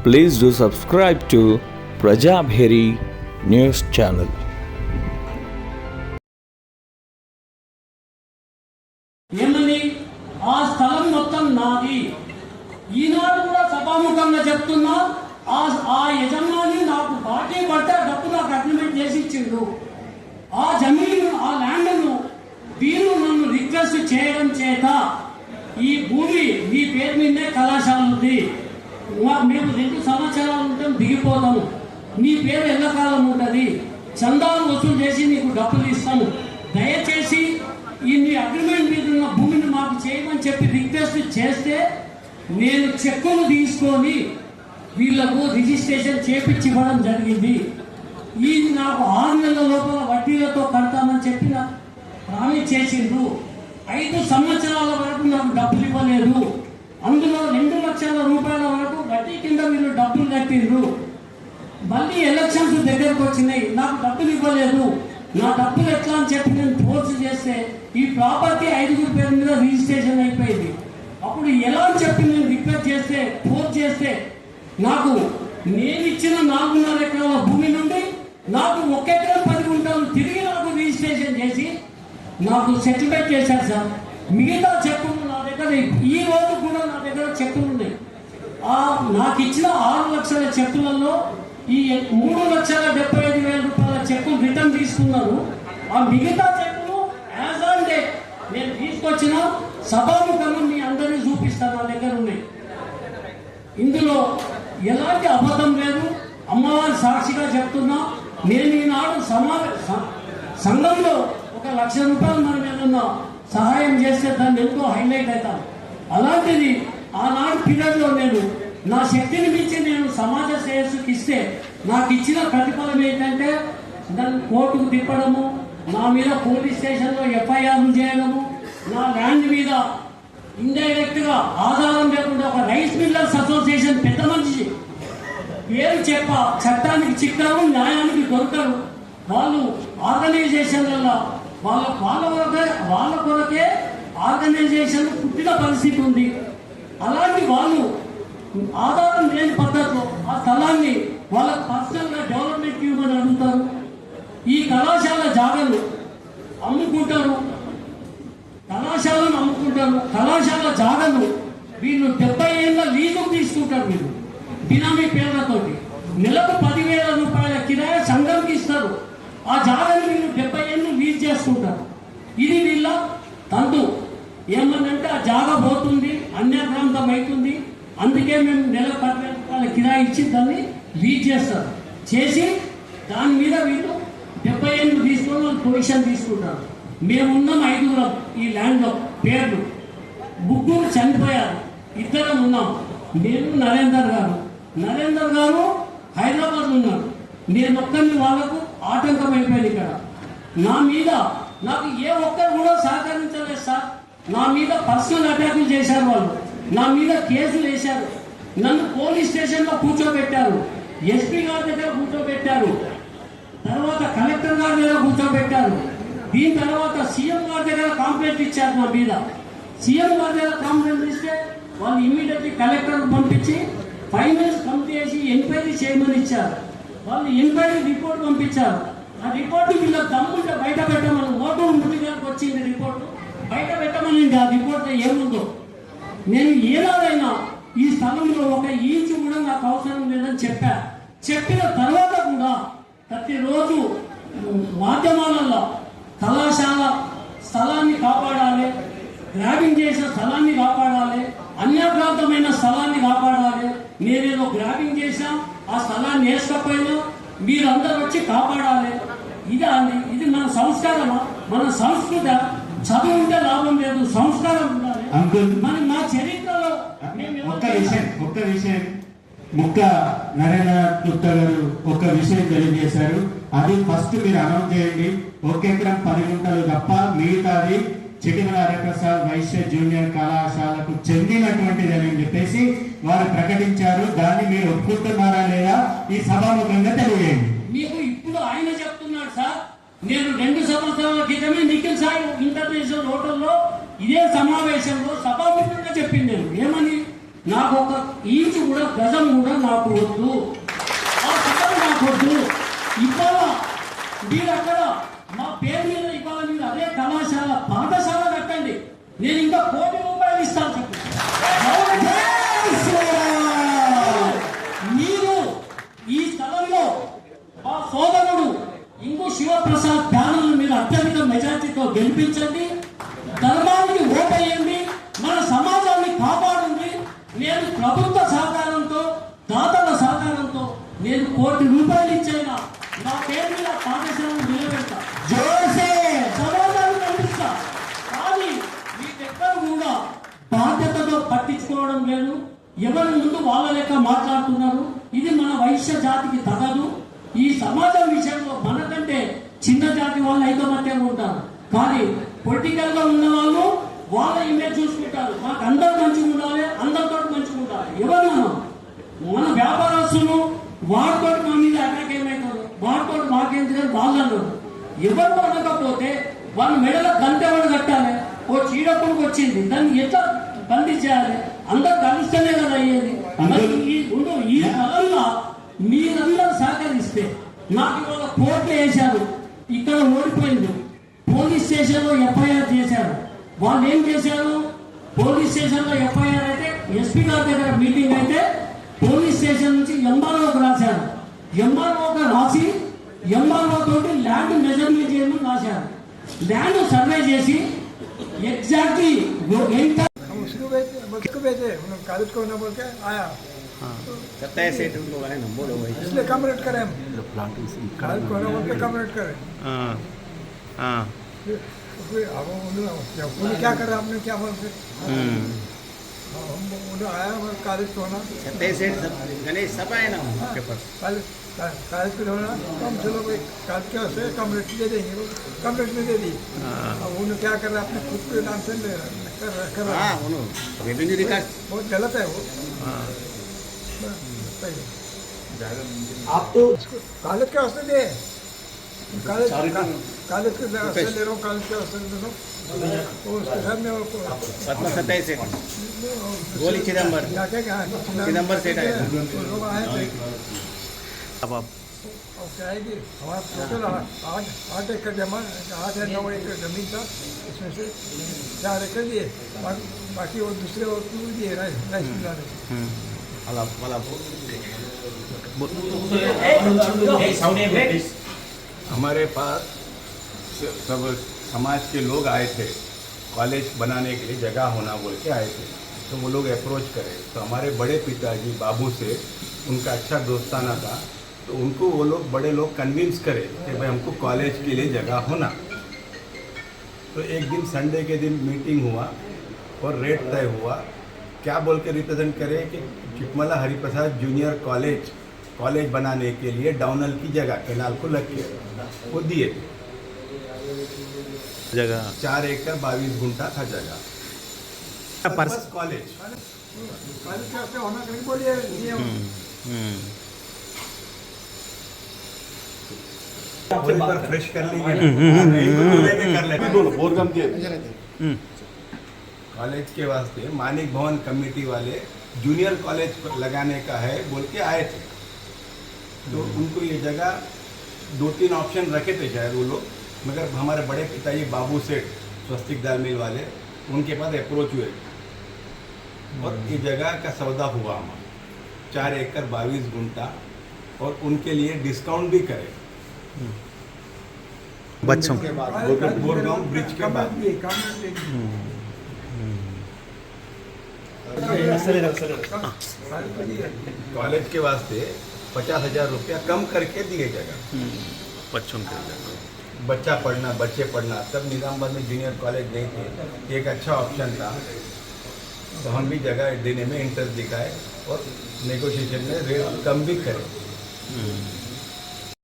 Please do subscribe to Prajabheri News Channel. ఏమని ఆ స్థలం మొత్తం నాది. ఈనాడు కూడా సభాముఖంగా చెప్తున్నా, ఆ యజమాని నాకు బాకీ పడితే డబ్బు నాకు అగ్రిమెంట్ చేసి ఇచ్చిండు. ఆ జమీను, ఆ ల్యాండ్ను వీరు నన్ను రిక్వెస్ట్ చేయడం చేత ఈ భూమి మీ పేరు మీదే కళాశాల ఉంది, మేము 2 సంవత్సరాలు ఉంటాం, దిగిపోతాము, నీ పేరు ఎల్లకాలం ఉంటుంది, చందాలు వసూలు చేసి నీకు డబ్బులు ఇస్తాము, దయచేసి ఈ నీ అగ్రిమెంట్ మీద ఉన్న భూమిని మాకు చేయమని చెప్పి రిక్వెస్ట్ చేస్తే నేను చెక్కులు తీసుకొని వీళ్లకు రిజిస్ట్రేషన్ చేపించి ఇవ్వడం జరిగింది. ఇది నాకు 6 నెలల లోపల వడ్డీలతో కడతామని చెప్పిన ప్రామిస్ చేసిండ్రు. 5 సంవత్సరాల వరకు నాకు డబ్బులు ఇవ్వలేదు. అందులో 2 లక్షల రూపాయల వరకు వడ్డీ కింద వీళ్ళు డబ్బులు కట్టిండ్రు. మళ్ళీ ఎలక్షన్స్ దగ్గరకు వచ్చినాయి, నాకు డబ్బులు ఇవ్వలేదు, నా డబ్బులు ఎట్లా అని చెప్పి నేను ఫోర్స్ చేస్తే ఈ ప్రాపర్టీ 5 పేరు మీద రిజిస్ట్రేషన్ అయిపోయింది. అప్పుడు ఎలా అని చెప్పి నేను రిక్వెస్ట్ చేస్తే, ఫోర్స్ చేస్తే నాకు నేను ఇచ్చిన 4.5 ఎకరాల భూమి నుండి నాకు 1 ఎకరం 10 గుంటలు తిరిగి నాకు రిజిస్ట్రేషన్ చేసి నాకు సెటిల్మెంట్ చేశారు సార్. మిగతా చెక్కులు నా దగ్గర ఈ రోజు కూడా నా దగ్గర చెక్కులు ఉన్నాయి. నాకు ఇచ్చిన 6 లక్షల చెక్కులలో ఈ 3,75,000 రూపాయల చెక్కులు రిటర్న్ తీసుకున్నారు. ఆ మిగతా చెక్కులు యాజ్ ఆన్ డే నేను తీసుకొచ్చిన సభాముఖంగా మీ అందరినీ చూపిస్తాను, నా దగ్గర ఉన్నాయి. ఇందులో ఎలాంటి అబద్ధం లేదు, అమ్మవారి సాక్షిగా చెప్తున్నా. నేను ఈనాడు సంఘంలో 1 లక్ష రూపాయలు మనం ఏదన్నా సహాయం చేస్తే దాన్ని ఎంతో హైలైట్ అవుతాం. అలాంటిది ఆనాడు పీరియడ్లో నేను నా శక్తిని మించి నేను సమాజ శ్రేయస్సుకి ఇస్తే నాకు ఇచ్చిన ప్రతిఫలం ఏంటంటే దాన్ని కోర్టుకు తిప్పడము, నా మీద పోలీస్ స్టేషన్లో ఎఫ్ఐఆర్లు చేయడము, నా ల్యాండ్ మీద ఇండైరెక్ట్గా ఆధారం లేకుండా ఒక రైస్ మిల్లర్స్ అసోసియేషన్ పెద్ద మనిషి పేరు చెప్ప చట్టానికి చిక్కారు, న్యాయానికి దొరకరు. వాళ్ళు ఆర్గనైజేషన్లలో వాళ్ళ కొరకే ఆర్గనైజేషన్ పుట్టిన పరిస్థితి ఉంది. అలాంటి వాళ్ళు ఆధారం లేని పద్ధతిలో ఆ స్థలాన్ని వాళ్ళకు పర్సనల్గా డెవలప్మెంట్ ఇవ్వమని అడుగుతారు. ఈ కళాశాల జాగాలు అమ్ముకుంటారు, కళాశాల జాగాలు వీళ్ళు 70 ఏళ్ళ లీజుకు తీసుకుంటారు. వీళ్ళు బినామీ పేర్లతోటి నెలకు 10,000 రూపాయల కిరాయి సంఘంకి ఇస్తారు. ఆ జాగాను వీళ్ళు 70 ఏళ్ళు లీజ్ చేసుకుంటారు. ఇది వీళ్ళ తంతు. ఏమన్నంటే ఆ జాగా పోతుంది, అన్యగ్రాంతం అవుతుంది, అందుకే మేము నెలకు 10,000 రూపాయల కిరాయి ఇచ్చి దాన్ని లీజ్ చేస్తారు. చేసి దాని మీద వీళ్ళు 70 ఏళ్ళు తీసుకొని వాళ్ళు పొజిషన్ తీసుకుంటారు. మేమున్నాం 5 ఈ ల్యాండ్లో పేర్లు, 3 చనిపోయారు, 2 ఉన్నాం. నేను నరేందర్ గారు హైదరాబాద్ ఉన్నారు. నేను ఒక్కరిని వాళ్ళకు ఆటంకం అయిపోయింది. ఇక్కడ నాకు ఏ ఒక్కరు కూడా సహకరించలేదు సార్. నా మీద పర్సనల్ అటాకులు చేశారు వాళ్ళు, నా మీద కేసులు వేశారు, నన్ను పోలీస్ స్టేషన్లో కూర్చోబెట్టారు, ఎస్పీ గారి దగ్గర కూర్చోబెట్టారు, తర్వాత కలెక్టర్ గారి దగ్గర కూర్చోబెట్టారు. దీని తర్వాత సీఎం గారి దగ్గర కంప్లైంట్ ఇచ్చారు నా మీద. సీఎం గారి దగ్గర కంప్లైంట్ ఇస్తే వాళ్ళు ఇమ్మీడియట్లీ కలెక్టర్ పంపించి ఫైనాన్స్ కమిటీ వేసి ఎంక్వైరీ చేయమని ఇచ్చారు. వాళ్ళు ఎంక్వైరీ రిపోర్ట్ పంపించారు. ఆ రిపోర్ట్ వీళ్ళ దమ్ముంటే బయట పెట్టమని, ఓటు ముడి గారికి వచ్చింది రిపోర్టు, బయట పెట్టమని. ఆ రిపోర్ట్ ఏముందో నేను ఏనాడైనా ఈ స్థలంలో 1 ఇంచు కూడా నాకు అవసరం లేదని చెప్పిన తర్వాత కూడా ప్రతిరోజు మాధ్యమాలలో కళాశాల స్థలాన్ని కాపాడాలి, గ్రాబింగ్ చేసిన స్థలాన్ని కాపాడాలి, అన్యాక్రాంతమైన స్థలాన్ని కాపాడాలి, నేనేదో గ్రాబింగ్ చేసా ఆ స్థలాన్ని వేసుకపోయినా మీరందరూ వచ్చి కాపాడాలి. ఇది మన సంస్కారమా, మన సంస్కృత? చదువు ఉంటే లాభం లేదు, సంస్కారం ఉండాలి. మా చరిత్రలో ఒక్క విషయం ముక్క నరేంద్ర గుప్తా గారు ఒక విషయం తెలియజేశారు. అది ఫస్ట్ మీరు అనౌన్స్ చేయండి. 1 ఎకరం 10 గుంటలు తప్ప మిగతాది చిటిమల హరిప్రసాద్ వైశ్య జూనియర్ కళాశాలకు చెందినటువంటిది అని చెప్పేసి వారు ప్రకటించారు. దాన్ని మీరు ఒప్పుకుంటున్నారా లేదా ఈ సభాముఖంగా తెలియజేయండి. మీకు ఇప్పుడు ఆయన చెప్తున్నాడు సార్, నేను 2 సంవత్సరాల క్రితమే నిఖిల్ సాయి ఇంటర్నేషనల్ హోటల్లో ఇదే సమావేశంలో సభాముఖంగా చెప్పింది. ఏమని నాకు ఒక ఇంచు కూడా గజం కూడా నాకు వద్దు, ఆ స్థలం నాకు వద్దు. ఇవాళ మీరు అక్కడ మా పేరు మీద ఇవాళ మీరు అదే కళాశాల పాఠశాల కట్టండి, నేను ఇంకా ₹1,00,00,000 ఇస్తాను చెప్పి మీరు ఈ స్థలంలో మా సోదరుడు ఇంకో శివప్రసాద్ ప్యానల్ మీరు అత్యధిక మెజార్టీతో గెలిపించండి, ధర్మానికి ఓటేయండి, మన సమాజాన్ని కాపాడండి. నేను ప్రభుత్వ సహకారంతో దాతల సహకారంతో నేను ₹1,00,00,000 ఇచ్చైనా నా పేరు మీద పాఠశాలను నిలబెడతా, సమాజాన్ని కల్పిస్తా. కానీ మీకెక్కడ కూడా బాధ్యతతో పట్టించుకోవడం లేదు, ఎవరి ముందు వాళ్ళ లెక్క మాట్లాడుతున్నారు. ఇది మన వైశ్య జాతికి తగదు. ఈ సమాజం విషయంలో మనకంటే చిన్న జాతి వాళ్ళు ఐకమత్యంగా ఉంటారు, కానీ పొలిటికల్ గా ఉన్న వాళ్ళు వాళ్ళ ఇమేజ్ చూసుకుంటారు. మాకు అందరు మంచిగా ఉండాలి, అందరితో మంచిగా ఉండాలి. ఎవరన్నా మన వ్యాపారస్తులు వాడితో మా మీద అటాక్ ఏమవుతారు, వాడితో మాకేం తెలియదు వాళ్ళు అన్నారు. ఎవరు అనకపోతే వాళ్ళ మెడల గంటెవడు కట్టాలి. ఓ చీడపుడుకు వచ్చింది, దాన్ని ఎట్లా బందీ చేయాలి, అందరు కలిస్తేనే కదా అయ్యేది. ఈ కాలంలో మీరందరూ సహకరిస్తే నాకు ఇవాళ కోర్టులు వేశారు, ఇక్కడ ఓడిపోయింది, పోలీస్ స్టేషన్ లో ఎఫ్ఐఆర్ చేశారు. వాళ్ళు ఏం చేశారు, పోలీస్ స్టేషన్ లో ఎఫ్ఐఆర్ అయితే ఎస్పీ గారి దగ్గర మీటింగ్ అయితే పోలీస్ స్టేషన్ నుంచి ఎంఆర్ఓకి రాశారు. ఎంఆర్ఓకి రాసి ఎంఆర్ఓ తోటి ల్యాండ్ మెజర్మెంట్ చేయమని రాశారు. ల్యాండ్ సర్వే చేసి एग्जैक्टली वो एक हम उसको भेजे कॉलेज को ना बोल के आया सत्ताईस सेट उनको है ना बोलो भाई इसलिए कमरेट करें हम कॉलेज को ना बोल के कमरेट करें फिर अब उन्होंने क्या करा आपने क्या बोलते हम उन्होंने आया कॉलेज को ना सत्ताईस सेट गणेश सब आए ना आपके पास कॉलेज को होना तो हम चलो भाई कॉलेज के से कमरेट दे देंगे, कमरेट में दे दी। अब उन्होंने क्या कर रहा है अपने खुद के नाम से कर रहा है, रेवेन्यू रिकॉर्ड बहुत गलत है वो। आप तो कॉलेज के वास्ते दे, कॉलेज के वास्ते ले रहा हूँ, कॉलेज के वास्ते दे रहा हूँ। उसके साथ में पद्मा 27 सेट गोली चिदम्बर चिदम्बर सेट आए लोग आए थे। अब आप और क्या है कि हमारा टोटल 8 एकड़ जमा 8 या 9 एकड़ जमीन था, इसमें से 4 एकड़ दिए, बाकी वो दूसरे और दिए राइस मिलाने। हमारे पास सब समाज के लोग आए थे, कॉलेज बनाने के लिए जगह होना बोल के आए थे, तो वो लोग अप्रोच करे। तो हमारे बड़े पिताजी बाबू से उनका अच्छा दोस्ताना था, तो उनको वो लोग बड़े लोग कन्विंस करे कि भाई हमको कॉलेज के लिए जगह होना। तो एक दिन संडे के दिन मीटिंग हुआ और रेट तय हुआ, क्या बोल के रिप्रेजेंट करे कि चिकमला हरिप्रसाद जूनियर कॉलेज बनाने के लिए डाउनल की जगह केनाल को लग के वो दिए जगह 4 एकड़ 22 गुंठा था जगह बस कॉलेज कॉलेज के वास्ते होना कहीं बोलिए एक बार फ्रेश कर लेंगे कर लेंगे कॉलेज के वास्ते मानिक भवन कमेटी वाले जूनियर कॉलेज लगाने का है बोल के आए थे, तो उनको ये जगह 2-3 ऑप्शन रखे थे शायद वो लोग, मगर हमारे बड़े पिताजी बाबू सेठ स्वस्तिक दाल मिल वाले उनके पास अप्रोच हुए और ये जगह का सौदा हुआ हमारा 4 एकड़ 22 गुंठा, और उनके लिए डिस्काउंट भी करे बच्चों के बाद बोरगांव ब्रिज के बाद। कॉलेज के वास्ते 50,000 रुपया कम करके दिए जगह बच्चों के बच्चे पढ़ना तब निजामाबाद में जूनियर कॉलेज नहीं थे, एक अच्छा ऑप्शन था, तो हम भी जगह देने में इंटरेस्ट दिखाए और नेगोशिएशन में रेट कम भी करें।